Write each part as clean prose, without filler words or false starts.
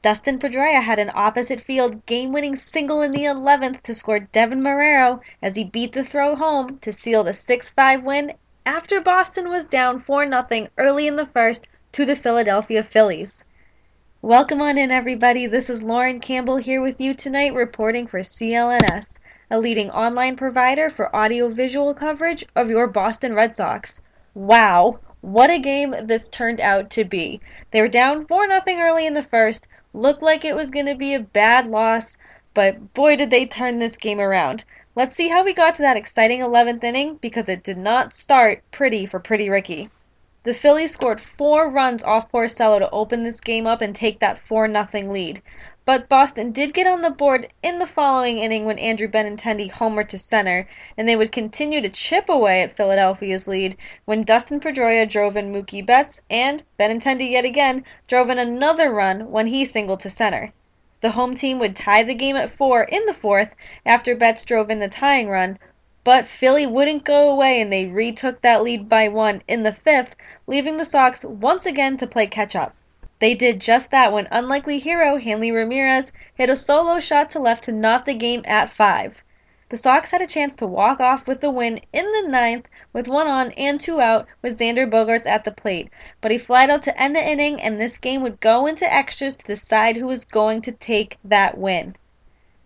Dustin Pedroia had an opposite field game-winning single in the 11th to score Devin Marrero as he beat the throw home to seal the 6-5 win after Boston was down 4-0 early in the first to the Philadelphia Phillies. Welcome on in, everybody. This is Lauren Campbell here with you tonight reporting for CLNS, a leading online provider for audio-visual coverage of your Boston Red Sox. Wow, what a game this turned out to be. They were down 4-0 early in the first, looked like it was going to be a bad loss, but boy did they turn this game around. Let's see how we got to that exciting 11th inning, because it did not start pretty for Pretty Ricky. The Phillies scored 4 runs off Porcello to open this game up and take that 4-0 lead. But Boston did get on the board in the following inning when Andrew Benintendi homered to center, and they would continue to chip away at Philadelphia's lead when Dustin Pedroia drove in Mookie Betts, and Benintendi yet again drove in another run when he singled to center. The home team would tie the game at 4 in the 4th after Betts drove in the tying run, but Philly wouldn't go away and they retook that lead by 1 in the 5th, leaving the Sox once again to play catch-up. They did just that when unlikely hero Hanley Ramirez hit a solo shot to left to knot the game at 5. The Sox had a chance to walk off with the win in the 9th with 1 on and 2 out with Xander Bogaerts at the plate, but he flied out to end the inning and this game would go into extras to decide who was going to take that win.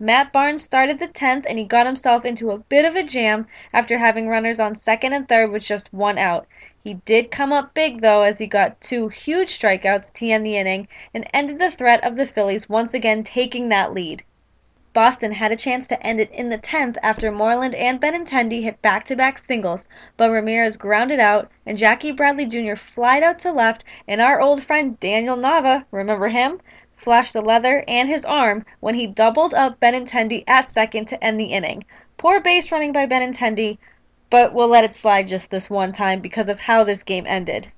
Matt Barnes started the 10th and he got himself into a bit of a jam after having runners on second and third with just 1 out. He did come up big though as he got 2 huge strikeouts to end the inning and ended the threat of the Phillies once again taking that lead. Boston had a chance to end it in the 10th after Moreland and Benintendi hit back-to-back singles, but Ramirez grounded out and Jackie Bradley Jr. flied out to left and our old friend Daniel Nava, remember him? Flashed the leather and his arm when he doubled up Benintendi at second to end the inning. Poor base running by Benintendi, but we'll let it slide just this one time because of how this game ended.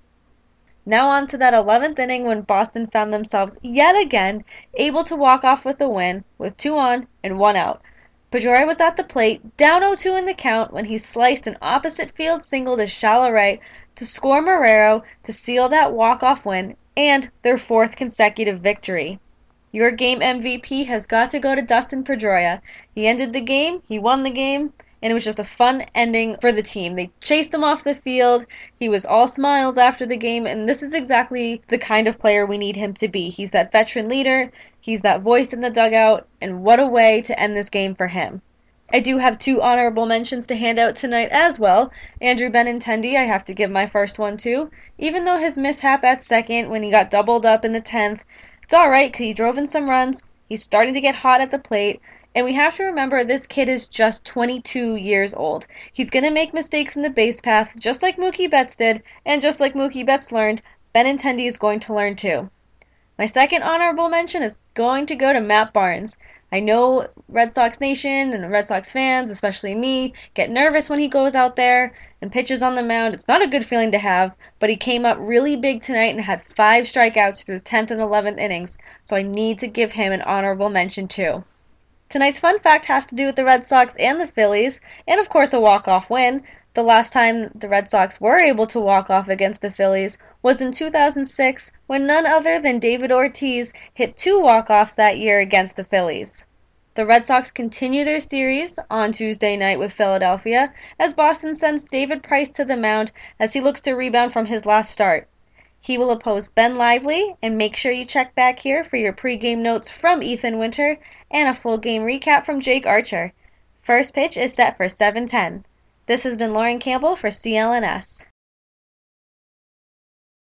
Now on to that 11th inning when Boston found themselves yet again able to walk off with a win with 2 on and 1 out. Pedroia was at the plate, down 0-2 in the count when he sliced an opposite field single to shallow right to score Marrero to seal that walk-off win and their 4th consecutive victory. Your game MVP has got to go to Dustin Pedroia. He ended the game, he won the game, and it was just a fun ending for the team. They chased him off the field, he was all smiles after the game, and this is exactly the kind of player we need him to be. He's that veteran leader, he's that voice in the dugout, and what a way to end this game for him. I do have 2 honorable mentions to hand out tonight as well. Andrew Benintendi, I have to give my first one to. Even though his mishap at second when he got doubled up in the 10th, it's alright because he drove in some runs, he's starting to get hot at the plate, and we have to remember this kid is just 22 years old. He's going to make mistakes in the base path, just like Mookie Betts did, and just like Mookie Betts learned, Benintendi is going to learn too. My second honorable mention is going to go to Matt Barnes. I know Red Sox Nation and Red Sox fans, especially me, get nervous when he goes out there and pitches on the mound. It's not a good feeling to have, but he came up really big tonight and had 5 strikeouts through the 10th and 11th innings, so I need to give him an honorable mention too. Tonight's fun fact has to do with the Red Sox and the Phillies, and of course a walk-off win. The last time the Red Sox were able to walk off against the Phillies was in 2006 when none other than David Ortiz hit 2 walk-offs that year against the Phillies. The Red Sox continue their series on Tuesday night with Philadelphia as Boston sends David Price to the mound as he looks to rebound from his last start. He will oppose Ben Lively, and make sure you check back here for your pregame notes from Ethan Winter and a full game recap from Jake Archer. First pitch is set for 7:10. This has been Lauren Campbell for CLNS.